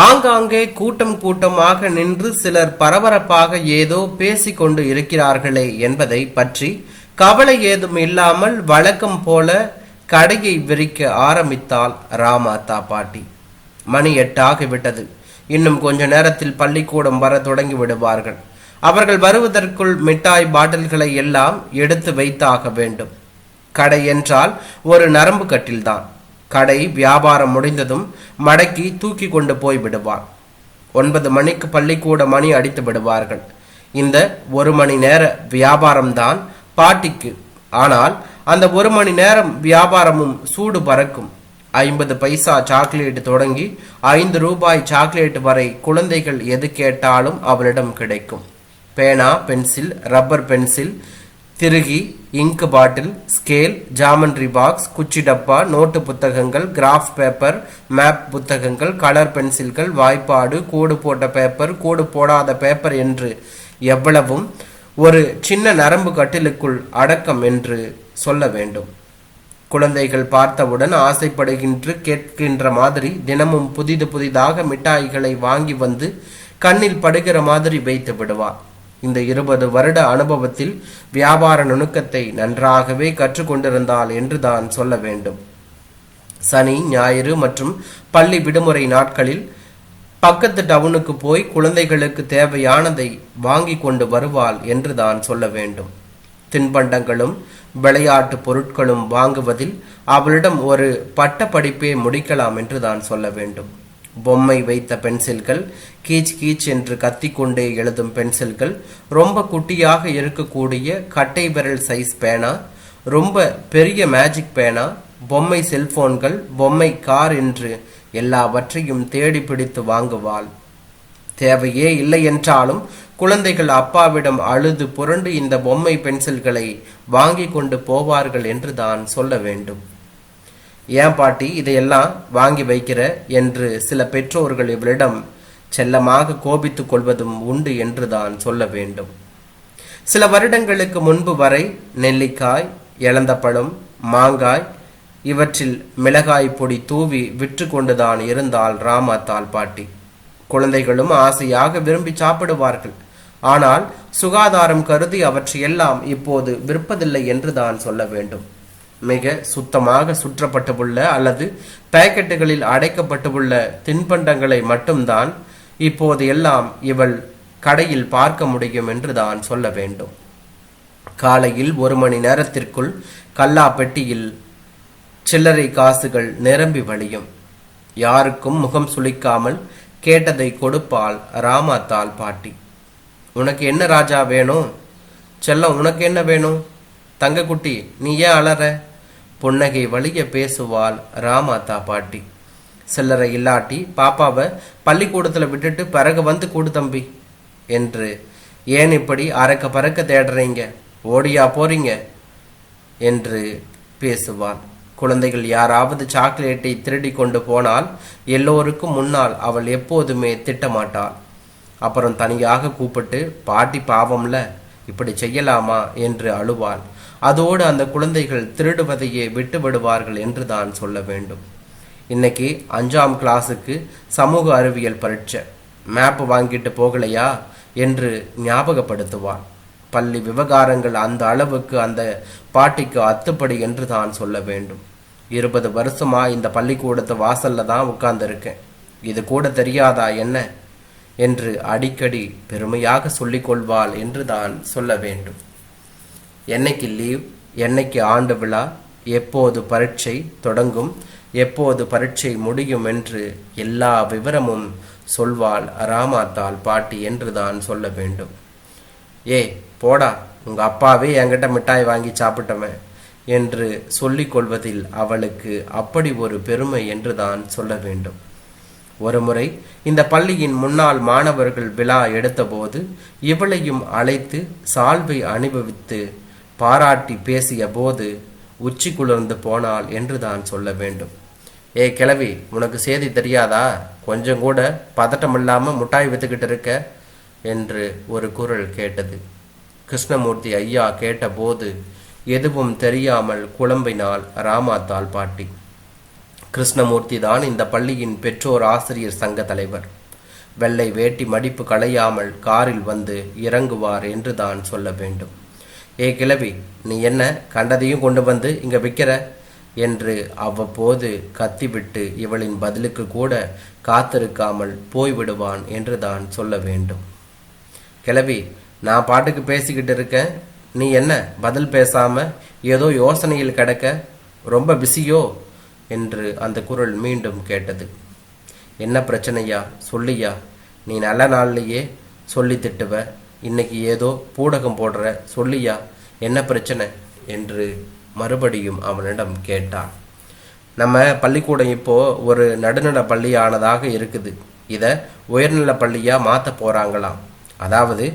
ஆங்காங்கே கூட்டம் கூட்டமாக நின்று சிலர் பரபரப்பாக ஏதோ பேசிக்கொண்டு இருக்கிறார்களே என்பதை பற்றி கவலை ஏதும் இல்லாமல் வழக்கம் போல கடையை விரிக்க ஆரம்பித்தாள் ராமாத்தா பாட்டி. மணி 8 ஆகிவிட்டது. இன்னும் கொஞ்ச நேரத்தில் பள்ளிக்கூடம் வர தொடங்கி விடுவார்கள். அவர்கள் வருவதற்குள் மிட்டாய் பாட்டில்களை எல்லாம் எடுத்து வைத்தாக வேண்டும். கடை என்றால் ஒரு நரம்பு கட்டில்தான். கடை வியாபாரம் முடிந்ததும் மடக்கி தூக்கி கொண்டு போய் விடுவார். 9 மணிக்கு பள்ளிக்கூட மணி அடித்து விடுவார்கள். இந்த 1 மணி நேர வியாபாரம்தான் பாட்டிக்கு. ஆனால் அந்த 1 மணி நேரம் வியாபாரமும் சூடு பறக்கும். 50 பைசா சாக்லேட் தொடங்கி 5 ரூபாய் சாக்லேட் வரை குழந்தைகள் எது கேட்டாலும் அவளிடம் கிடைக்கும். பேனா, பென்சில், ரப்பர் பென்சில், திருகி, இங்கு பாட்டில், ஸ்கேல், ஜாமெண்ட்ரி பாக்ஸ், குச்சி டப்பா, நோட்டு புத்தகங்கள், கிராஃப் பேப்பர், மேப் புத்தகங்கள், கலர் பென்சில்கள், வாய்ப்பாடு, கூடு போட்ட பேப்பர், கூடு போடாத பேப்பர் என்று எவ்வளவும் ஒரு சின்ன நரம்பு கட்டிலுக்குள் அடக்கம் என்று சொல்ல வேண்டும். குழந்தைகள் பார்த்தவுடன் ஆசைப்படுகின்ற கேட்கின்ற மாதிரி தினமும் புதிதாக மிட்டாய்களை வாங்கி வந்து கண்ணில் படுகிற மாதிரி வைத்து விடுவார். இந்த 20 வருட அனுபவத்தில் வியாபார நுணுக்கத்தை நன்றாகவே கற்றுக்கொண்டிருந்தாள் என்று தான் சொல்ல வேண்டும். சனி, ஞாயிறு மற்றும் பள்ளி விடுமுறை நாட்களில் பக்கத்து டவுனுக்கு போய் குழந்தைகளுக்கு தேவையானதை வாங்கி கொண்டு வருவாள் என்று தான் சொல்ல வேண்டும். தின்பண்டங்களும் விளையாட்டு பொருட்களும் வாங்குவதில் அவளிடம் ஒரு பட்ட படிப்பே முடிக்கலாம் என்று தான் சொல்ல வேண்டும். பொம்மை வைத்த பென்சில்கள், கீச் கீச் என்று கத்திக்கொண்டே எழுதும் பென்சில்கள், ரொம்ப குட்டியாக இருக்கக்கூடிய கட்டை விரல் சைஸ் பேனா, ரொம்ப பெரிய மேஜிக் பேனா, பொம்மை செல்போன்கள், பொம்மை கார் என்று எல்லாவற்றையும் தேடி பிடித்து வாங்குவாள். தேவையே இல்லை என்றாலும் குழந்தைகள் அப்பாவிடம் அழுது புரண்டு இந்த பொம்மை பென்சில்களை வாங்கி கொண்டு போவார்கள் என்று தான் சொல்ல வேண்டும். ஏன் பாட்டி இதையெல்லாம் வாங்கி வைக்கிற என்று சில பெற்றோர்கள் இவளிடம் செல்லமாக கோபித்துக் கொள்வதும் உண்டு என்று தான் சொல்ல வேண்டும். சில வருடங்களுக்கு முன்பு வரை நெல்லிக்காய், இளந்தப்பழம், மாங்காய் இவற்றில் மிளகாய் பொடி தூவி விற்று கொண்டுதான் இருந்தாள் ராமாத்தாள் பாட்டி. குழந்தைகளும் ஆசையாக விரும்பி சாப்பிடுவார்கள். ஆனால் சுகாதாரம் கருதி அவற்றையெல்லாம் இப்போது விற்பதில்லை என்று தான் சொல்ல வேண்டும். மிக சுத்தமாக சுற்றப்பட்டுள்ள அல்லது பேக்கெட்டுகளில் அடைக்கப்பட்டுள்ள தின்பண்டங்களை மட்டும்தான் இப்போது எல்லாம் இவள் கடையில் பார்க்க முடியும் என்று தான் சொல்ல வேண்டும். காலையில் 1 மணி நேரத்திற்குள் கல்லா பெட்டியில் சில்லறை காசுகள் நிரம்பி வழியும். யாருக்கும் முகம் சுளிக்காமல் கேட்டதை கொடுப்பாள் ராமாத்தாள் பாட்டி. உனக்கு என்ன ராஜா வேணும்? செல்லம் உனக்கு என்ன வேணும்? தங்கக்குட்டி நீ ஏன் அலற? புன்னகை வழிய பேசுவாள் ராமாத்தா பாட்டி. சில்லறை இல்லாட்டி பாப்பாவை பள்ளிக்கூடத்தில் விட்டுட்டு பிறகு வந்து கூடு தம்பி என்று. ஏன் இப்படி அறக்க பறக்க தேடுறீங்க? ஓடியா போறீங்க என்று பேசுவாள். குழந்தைகள் யாராவது சாக்லேட்டை திருடி கொண்டு போனால் எல்லோருக்கும் முன்னால் அவள் எப்போதுமே திட்டமாட்டாள். அப்புறம் தனியாக கூப்பிட்டு பாட்டி பாவம்ல, இப்படி செய்யலாமா என்று அழுவாள். அதோடு அந்த குழந்தைகள் திருடுவதையே விட்டு விடுவார்கள் என்று தான் சொல்ல வேண்டும். இன்னைக்கு 5ஆம் கிளாஸுக்கு சமூக அறிவியல் பரீட்சை. மேப் வாங்கிட்டு போகலையா என்று ஞாபகப்படுத்துவாள். பள்ளி விவகாரங்கள் அந்த அளவுக்கு அந்த பாட்டிக்கு அத்துப்படி என்று தான் சொல்ல வேண்டும். 20 வருஷமா இந்த பள்ளிக்கூடத்து வாசல்ல தான் உட்கார்ந்துருக்கேன். இது கூட தெரியாதா என்ன என்று அடிக்கடி பெருமையாக சொல்லிக் கொள்வாள் என்று தான் சொல்ல வேண்டும். என்னைக்கு லீவ், என்னைக்கு ஆண்டு விழா, எப்போது பரீட்சை தொடங்கும், எப்போது பரீட்சை முடியும் என்று எல்லா விவரமும் சொல்வாள் ராமாத்தாள் பாட்டி என்று தான் சொல்ல வேண்டும். போடா, உங்க அப்பாவே என்கிட்ட மிட்டாய் வாங்கி சாப்பிட்டவன் என்று சொல்லிக் கொள்வதில் அவளுக்கு அப்படி ஒரு பெருமை என்று தான் சொல்ல வேண்டும். ஒருமுறை இந்த பள்ளியின் முன்னாள் மாணவர்கள் விழா எடுத்தபோது இவளையும் அழைத்து சால்வை அணிவித்து பாராட்டி பேசிய போது உச்சி குளிர்ந்து போனாள் என்று தான் சொல்ல வேண்டும். கிழவி, உனக்கு செய்தி தெரியாதா? கொஞ்சம் கூட பதட்டம் இல்லாம முட்டாய் வித்துக்கிட்டு இருக்க என்று ஒரு குரல் கேட்டது. கிருஷ்ணமூர்த்தி ஐயா கேட்டபோது எதுவும் தெரியாமல் குழம்பினாள் ராமாத்தாள் பாட்டி. கிருஷ்ணமூர்த்தி தான் இந்த பள்ளியின் பெற்றோர் ஆசிரியர் சங்க தலைவர். வெள்ளை வேட்டி மடிப்பு களையாமல் காரில் வந்து இறங்குவார் என்று தான் சொல்ல வேண்டும். ஏ கிழவி, நீ என்ன கண்டதையும் கொண்டு வந்து இங்க விற்கிற என்று அவ்வப்போது கத்திவிட்டு இவளின் பதிலுக்கு கூட காத்திருக்காமல் போய்விடுவான் என்று தான் சொல்ல வேண்டும். கிழவி, நான் பாட்டுக்கு பேசிக்கிட்டு இருக்கேன், நீ என்ன பதில் பேசாம ஏதோ யோசனையில் கிடக்க, ரொம்ப பிஸியோ என்று அந்த குரல் மீண்டும் கேட்டது. என்ன பிரச்சனையா, சொல்லியா, நீ நல்ல நாள்லையே சொல்லி திட்டுவ, இன்னைக்கு ஏதோ பூடகம் போடுற, சொல்லியா என்ன பிரச்சனை என்று மறுபடியும் அவனிடம் கேட்டான். நம்ம பள்ளிக்கூடம் இப்போ ஒரு நடுநில பள்ளி ஆனதாக இருக்குது, இதை உயர்நில பள்ளியா மாற்ற போறாங்களாம். அதாவது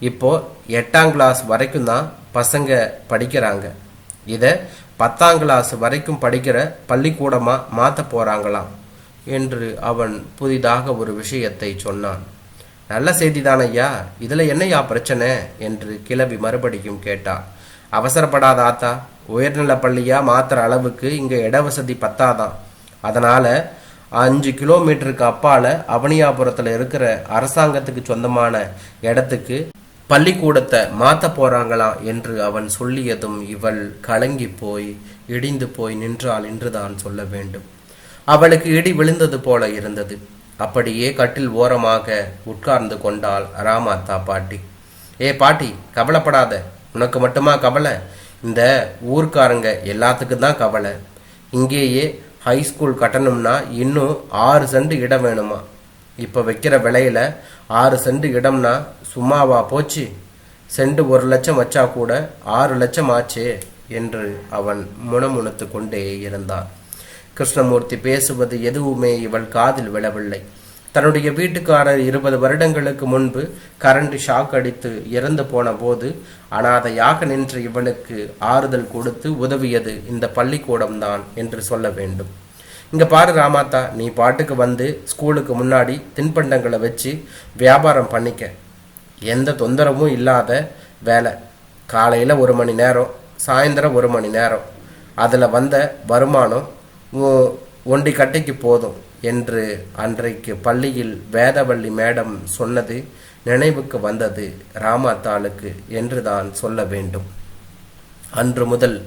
இப்போ 8ஆம் கிளாஸ் வரைக்கும் தான் பசங்க படிக்கிறாங்க, இதை 10ஆம் கிளாஸ் வரைக்கும் படிக்கிற பள்ளிக்கூடமா மாற்ற போறாங்களாம் என்று அவன் புதிதாக ஒரு விஷயத்தை சொன்னான். நல்ல செய்திதான் ஐயா, இதுல என்னையா பிரச்சனை என்று கிழவி மறுபடியும் கேட்டான். அவசரப்படாத ஆத்தா, உயர்நில பள்ளியா மாத்திர அளவுக்கு இங்க இடவசதி பத்தாதான். அதனால 5 கிலோமீட்டருக்கு அப்பால அவனியாபுரத்துல இருக்கிற அரசாங்கத்துக்கு சொந்தமான இடத்துக்கு பள்ளிக்கூடத்தை மாத்த போறாங்களாம் என்று அவன் சொல்லியதும் இவள் கலங்கி போய் இடிந்து போய் நின்றாள் என்றுதான் சொல்ல வேண்டும். அவளுக்கு இடி விழுந்தது போல இருந்தது. அப்படியே கட்டில் ஓரமாக உட்கார்ந்து கொண்டாள் ராமாத்தா பாட்டி. ஏ பாட்டி, கவலைப்படாத, உனக்கு மட்டுமா கவலை? இந்த ஊர்க்காரங்க எல்லாத்துக்கும் தான் கவலை. இங்கேயே ஹைஸ்கூல் கட்டணும்னா இன்னும் 6 சென்ட் இடம் வேணுமா? இப்போ வைக்கிற விலையில 6 சென்ட் இடம்னா சும்மாவா போச்சு? சென்ட் 1 லட்சம் வச்சா கூட 6 லட்சம் ஆச்சே என்று அவன் முணமுணுத்து கொண்டே இருந்தான். கிருஷ்ணமூர்த்தி பேசுவது எதுவுமே இவள் காதில் விழவில்லை. தன்னுடைய வீட்டுக்காரர் 20 வருடங்களுக்கு முன்பு கரண்ட் ஷாக் அடித்து இறந்து போன போது அனாதையாக நின்று இவளுக்கு ஆறுதல் கொடுத்து உதவியது இந்த பள்ளிக்கூடம் தான் என்று சொல்ல வேண்டும். இங்க பாரு ராமாத்தா, நீ பாட்டுக்கு வந்து ஸ்கூலுக்கு முன்னாடி தின்பண்டங்களை வச்சு வியாபாரம் பண்ணிக்க. எந்த தொந்தரவும் இல்லாத வேலை. காலையில் 1 மணி நேரம், சாயந்தரம் 1 மணி நேரம், அதில் வந்த வருமானம் ஒண்டி கட்டைக்கு போதும் என்று அன்றைக்கு பள்ளியில் வேதவள்ளி மேடம் சொன்னது நினைவுக்கு வந்தது ராமாத்தாளுக்கு என்றுதான் சொல்ல வேண்டும். அன்று முதல்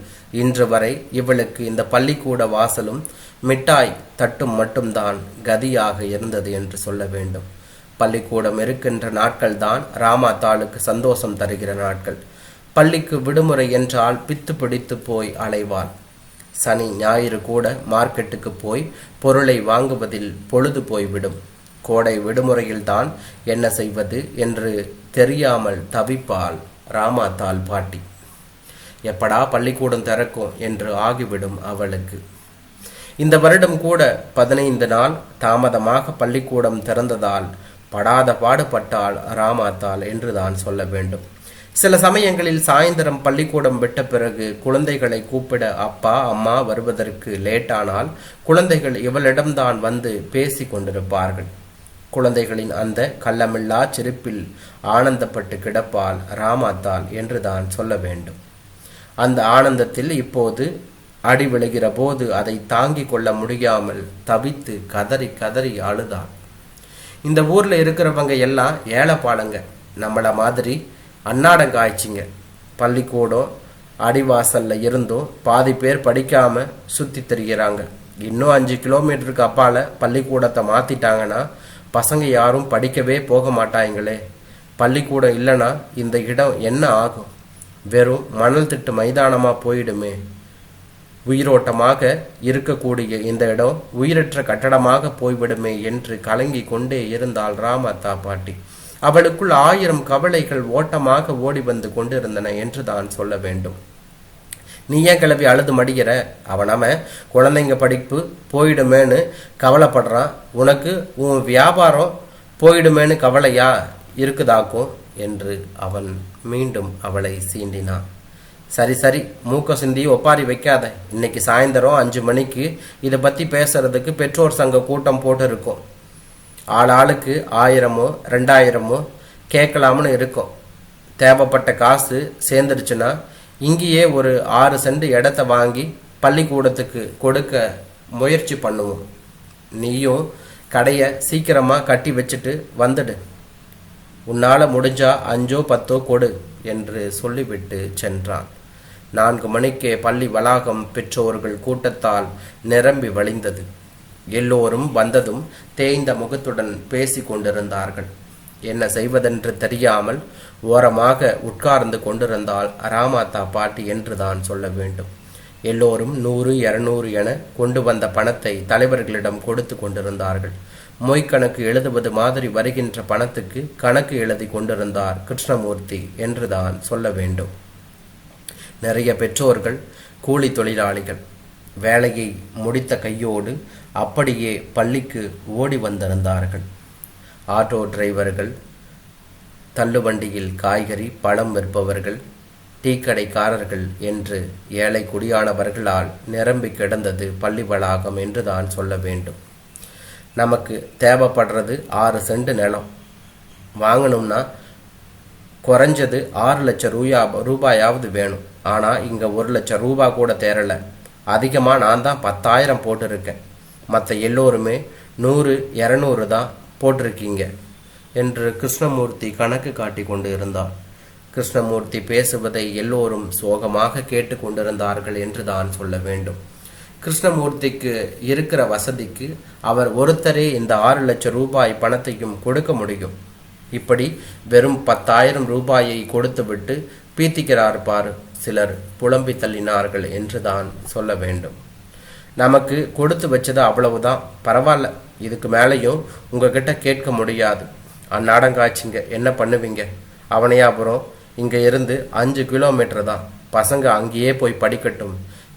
இன்று வரை இவளுக்கு இந்த பள்ளிக்கூட வாசலும் மிட்டாய் தட்டும் மட்டும்தான் கதியாக இருந்தது என்று சொல்ல வேண்டும். பள்ளிக்கூடம் இருக்கின்ற நாட்கள் தான் ராமாத்தாளுக்கு சந்தோஷம் தருகிற நாட்கள். பள்ளிக்கு விடுமுறை என்றால் பித்து பிடித்து போய் அலைவாள். சனி ஞாயிறு கூட மார்க்கெட்டுக்கு போய் பொருளை வாங்குவதில் பொழுது போய்விடும். கோடை விடுமுறையில்தான் என்ன செய்வது என்று தெரியாமல் தவிப்பாள் ராமாத்தாள் பாட்டி. எப்படா பள்ளிக்கூடம் திறக்கும் என்று ஆகிவிடும் அவளுக்கு. இந்த வருடம் கூட 15 நாள் தாமதமாக பள்ளிக்கூடம் திறந்ததால் படாத பாடுபட்டாள் ராமாத்தாள் என்றுதான் சொல்ல வேண்டும். சில சமயங்களில் சாயந்தரம் பள்ளிக்கூடம் விட்ட பிறகு குழந்தைகளை கூப்பிட அப்பா அம்மா வருவதற்கு லேட்டானால் குழந்தைகள் இவளிடம்தான் வந்து பேசி கொண்டிருப்பார்கள். குழந்தைகளின் அந்த கள்ளமில்லா சிரிப்பில் ஆனந்தப்பட்டு கிடப்பாள் ராமாத்தாள் என்றுதான் சொல்ல வேண்டும். அந்த ஆனந்தத்தில் இப்போது அடி விழுகிற போது அதை தாங்கிக் கொள்ள முடியாமல் தவித்து கதறி கதறி அழுதாள். இந்த ஊர்ல இருக்கிறவங்க எல்லாம் ஏழைப்பாளங்க, நம்மள மாதிரி அன்னாடங்காய்ச்சிங்க. பள்ளிக்கூடம் அடிவாசல்ல இருந்தும் பாதி பேர் படிக்காம சுத்தி திரிகிறாங்க. இன்னும் 5 கிலோமீட்டருக்கு அப்பால பள்ளிக்கூடத்தை மாத்திட்டாங்கன்னா பசங்க யாரும் படிக்கவே போக மாட்டாங்களே. பள்ளிக்கூடம் இல்லைன்னா இந்த இடம் என்ன ஆகும்? வெறும் மணல் திட்டு மைதானமா போயிடுமே. உயிரோட்டமாக இருக்கக்கூடிய இந்த இடம் உயிரற்ற கட்டடமாக போய்விடுமே என்று கலங்கி கொண்டே இருந்தாள் ராமாத்தா பாட்டி. அவளுக்குள் 1000 கவலைகள் ஓட்டமாக ஓடி வந்து கொண்டிருந்தன என்று தான் சொல்ல வேண்டும். நீ ஏன் கிளம்பி அழுது மடிகிற? அவன் குழந்தைங்க படிப்பு போயிடுமேன்னு கவலைப்படுறான், உனக்கு உன் வியாபாரம் போயிடுமேன்னு கவலையா இருக்குதாக்கும் என்று அவன் மீண்டும் அவளை சீண்டினான். சரி சரி, மூக்க சிந்தி ஒப்பாரி வைக்காத. இன்னைக்கு சாயந்தரம் 5 மணிக்கு இதை பத்தி பேசுறதுக்கு பெற்றோர் சங்க கூட்டம் போட்டு இருக்கும். ஆளுக்கு 1000மோ 2000மோ கேட்கலாம்னு இருக்கும். தேவைப்பட்ட காசு சேர்ந்துருச்சுன்னா இங்கேயே ஒரு 6 சென்ட் இடத்த வாங்கி பள்ளிக்கூடத்துக்கு கொடுக்க முயற்சி பண்ணுவோம். நீயும் கடையை சீக்கிரமாக கட்டி வச்சுட்டு வந்துடு. உன்னால் முடிஞ்சா 5 10 கொடு என்று சொல்லிவிட்டு சென்றான். 4 மணிக்கே பள்ளி வளாகம் பெற்றோர்கள் கூட்டத்தால் நிரம்பி வழிந்தது. எல்லோரும் வந்ததும் தேய்ந்த முகத்துடன் பேசி கொண்டிருந்தார்கள். என்ன செய்வதென்று தெரியாமல் ஓரமாக உட்கார்ந்து கொண்டிருந்தால் ராமாத்தா பாட்டி என்றுதான் சொல்ல வேண்டும். எல்லோரும் 100 200 என கொண்டு வந்த பணத்தை தலைவர்களிடம் கொடுத்து கொண்டிருந்தார்கள். மொய்க்கணக்கு எழுதுவது மாதிரி வருகின்ற பணத்துக்கு கணக்கு எழுதி கொண்டிருந்தார் கிருஷ்ணமூர்த்தி என்றுதான் சொல்ல வேண்டும். நிறைய பெற்றோர்கள் கூலி தொழிலாளிகள் வேலையை முடித்த கையோடு அப்படியே பள்ளிக்கு ஓடி வந்திருந்தார்கள். ஆட்டோ டிரைவர்கள், தள்ளுவண்டியில் காய்கறி பழம் விற்பவர்கள், டீக்கடைக்காரர்கள் என்று ஏழை குடியானவர்களால் நிரம்பி கிடந்தது பள்ளி வளாகம் என்றுதான் சொல்ல வேண்டும். நமக்கு தேவைப்படுறது 6 சென்ட் நிலம் வாங்கணும்னா குறைஞ்சது 6 லட்சம் ரூபாயாவது வேணும். ஆனால் இங்கே 1 லட்சம் ரூபாய் கூட தேரலை. அதிகமாக நான் தான் 10,000 போட்டிருக்கேன். மற்ற எல்லோருமே 100 200 தான் போட்டிருக்கீங்க என்று கிருஷ்ணமூர்த்தி கணக்கு காட்டி கொண்டு இருந்தார். கிருஷ்ணமூர்த்தி பேசுவதை எல்லோரும் சோகமாக கேட்டு கொண்டிருந்தார்கள் என்று தான் சொல்ல வேண்டும். கிருஷ்ணமூர்த்திக்கு இருக்கிற வசதிக்கு அவர் ஒருத்தரே இந்த 6 லட்சம் ரூபாய் பணத்தையும் கொடுக்க முடியும். இப்படி வெறும் 10,000 ரூபாயை கொடுத்துவிட்டு பீத்திக்கிறார் பாரு, சிலர் புலம்பி தள்ளினார்கள் என்று தான் சொல்ல வேண்டும். நமக்கு கொடுத்து வச்சது அவ்வளவுதான், பரவாயில்ல, இதுக்கு மேலேயும் உங்ககிட்ட கேட்க முடியாது. அந்நாடங்காய்ச்சிங்க, என்ன பண்ணுவீங்க? அவனையாபுரம் இங்கே இருந்து 5 கிலோமீட்டர் தான், பசங்க அங்கேயே போய் படிக்கட்டும்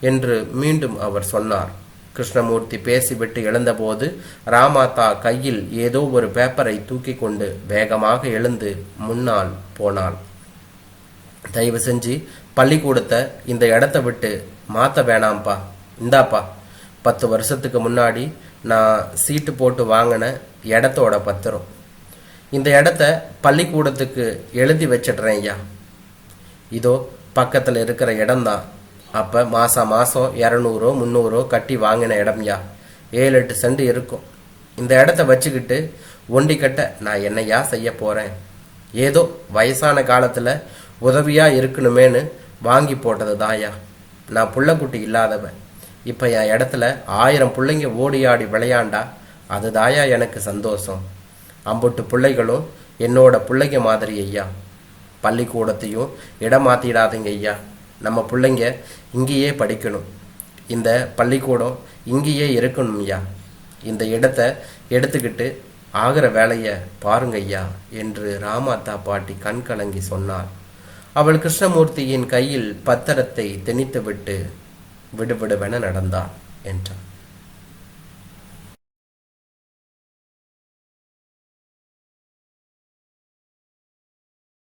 என்று மீண்டும் அவர் சொன்னார். கிருஷ்ணமூர்த்தி பேசிவிட்டு எழுந்தபோது ராமாத்தா கையில் ஏதோ ஒரு பேப்பரை தூக்கி கொண்டு வேகமாக எழுந்து முன்னால் போனாள். தயவு செஞ்சு பள்ளிக்கூடத்தை இந்த இடத்த விட்டு மாற்ற வேணாம்ப்பா. இந்தாப்பா, 10 வருஷத்துக்கு முன்னாடி நான் சீட்டு போட்டு வாங்கின இடத்தோட பத்திரம். இந்த இடத்த பள்ளிக்கூடத்துக்கு எழுதி வச்சிடுறேன் ஐயா. இதோ பக்கத்தில் இருக்கிற இடம்தான். அப்போ மாதம் 200 300 கட்டி வாங்கின இடம்யா. 7-8 சென்ட் இருக்கும். இந்த இடத்த வச்சுக்கிட்டு ஒண்டி கட்ட நான் என்னையா செய்ய போகிறேன்? ஏதோ வயசான காலத்தில் உதவியாக இருக்கணுமேனு வாங்கி போட்டது தாயா. நான் புள்ளக்குட்டி இல்லாதவன். இப்போ என் இடத்துல 1000 பிள்ளைங்க ஓடியாடி விளையாண்டா அது தாயா எனக்கு சந்தோஷம். அம்புட்டு பிள்ளைகளும் என்னோட பிள்ளைங்க மாதிரி ஐயா. பள்ளிக்கூடத்தையும் இடம் மாற்றிடாதீங்க ஐயா. நம்ம பிள்ளைங்க இங்கேயே படிக்கணும். இந்த பள்ளிக்கூடம் இங்கேயே இருக்கணும் ஐயா. இந்த இடத்த எடுத்துக்கிட்டு ஆகிற வேலையை பாருங்க ஐயா என்று ராமாத்தா பாட்டி கண் கலங்கி சொன்னார். அவள் கிருஷ்ணமூர்த்தியின் கையில் பத்திரத்தை திணித்துவிட்டு விடுவிடுவென நடந்தாள் என்றார்.